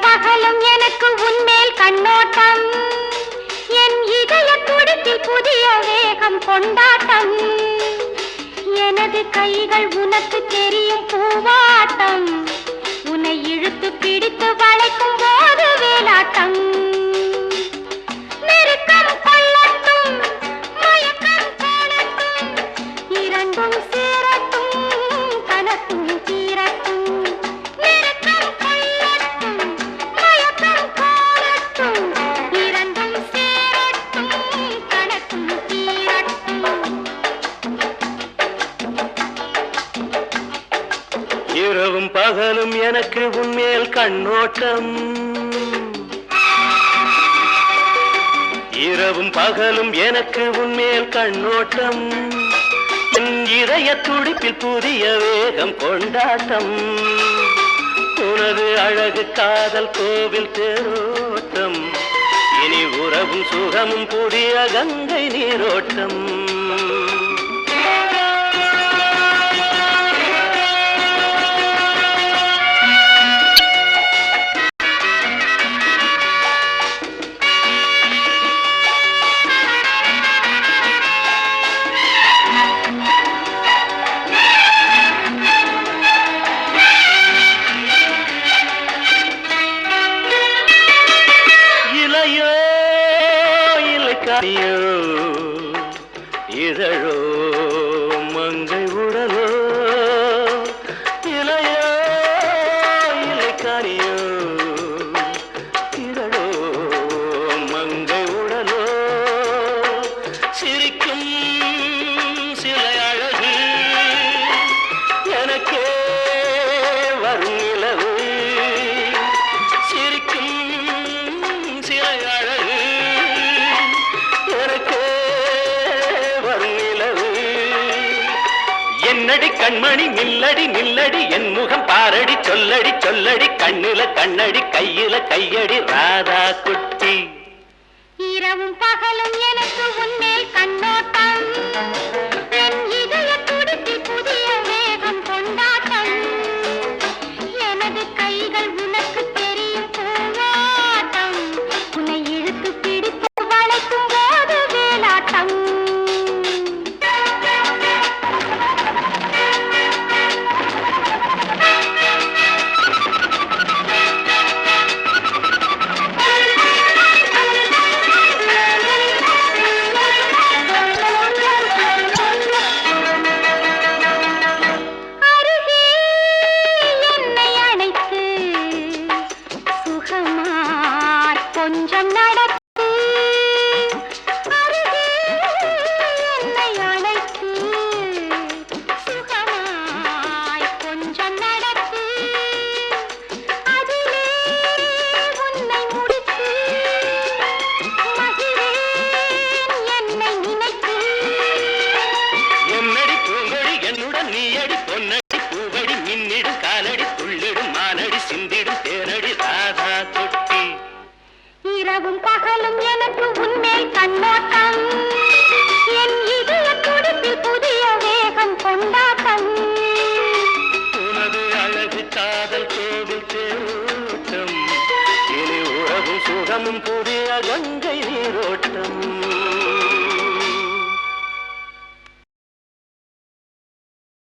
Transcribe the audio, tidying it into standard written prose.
பகலும் எனக்கு உன்மேல் கண்ணோட்டம், என் இதய துடிப்பில் புதிய வேகம் கொண்டாட்டம். எனது கைகள் உனக்கு தெரியும் பூவாட்டம், உன்னை இழுத்து பிடித்து வளைக்கும் போது வேலாட்டம். நெருக்கம் கொள்ளட்டும், மயக்கம் காணட்டும், இரண்டும் சேரட்டும், கனக்கும் தீரட்டும். நெருக்கம் கொள்ளட்டும், மயக்கம் காணட்டும், இரண்டும் சேரட்டும், கனக்கும் தீரட்டும். இரவும் பகலும் எனக்கு உன்மேல் கண்ணோட்டம், இரவும் பகலும் எனக்கு உன்மேல் கண்ணோட்டம். என் இதய துடிப்பில் புதிய வேகம் கொண்டாட்டம். உனது அழகு காதல் கோவில் தேரோட்டம், இனி உறவும் சுகமும் புதிய கங்கை நீரோட்டம். இதழோ மங்கை உடலோ, இளையோ இலைக்கானியோ, இதழோ மங்கை உடலோ, சிரிக்கும் சிலை அழகு எனக்கே வரும் நிலவு. சிரிக்கும் சிலை அழகு எனக்கே வரும் நிலவு. என்னடி கண்மணி நில்லடி நில்லடி, என் முகம் பாரடி சொல்லடி சொல்லடி, கண்ணில கண்ணடி கையில கையடி ராதா குட்டி. இரவும் பகலும் எனக்கு உன்மேல் கண்ணோட்டம், என் இதய துடிப்பில் புதிய வேகம் கொண்டாட்டம். எனது கைகள் உனக்கு தெரியும் பூவாட்டம், உன்னை இழுத்து பிடித்து வளைக்கும் போது வேலாட்டம். கொஞ்சம் நடத்து, அருகே என்னை அழைத்து, சுகமாய் கொஞ்சம் நடத்து, அதிலே உன்னை முடித்து, மகிழேன் என்னை நினைத்து. என்னடி பூங்கொடி என்னுடன் நீயடி பொன்னடி பூவடி, மின்னிடும் காலடி துள்ளிடும் மானடி, சிந்திடும் தேனடி ராதா குட்டி. இரவும் பகலும் எனக்கு உன்மேல் கண்ணோட்டம், என் இதய துடிப்பில் புதிய வேகம் கொண்டாட்டம். உனது அழகு காதல் கோவில் தேரோட்டம், இனி உறவும் சுகமும் புதிய கங்கை நீரோட்டம்.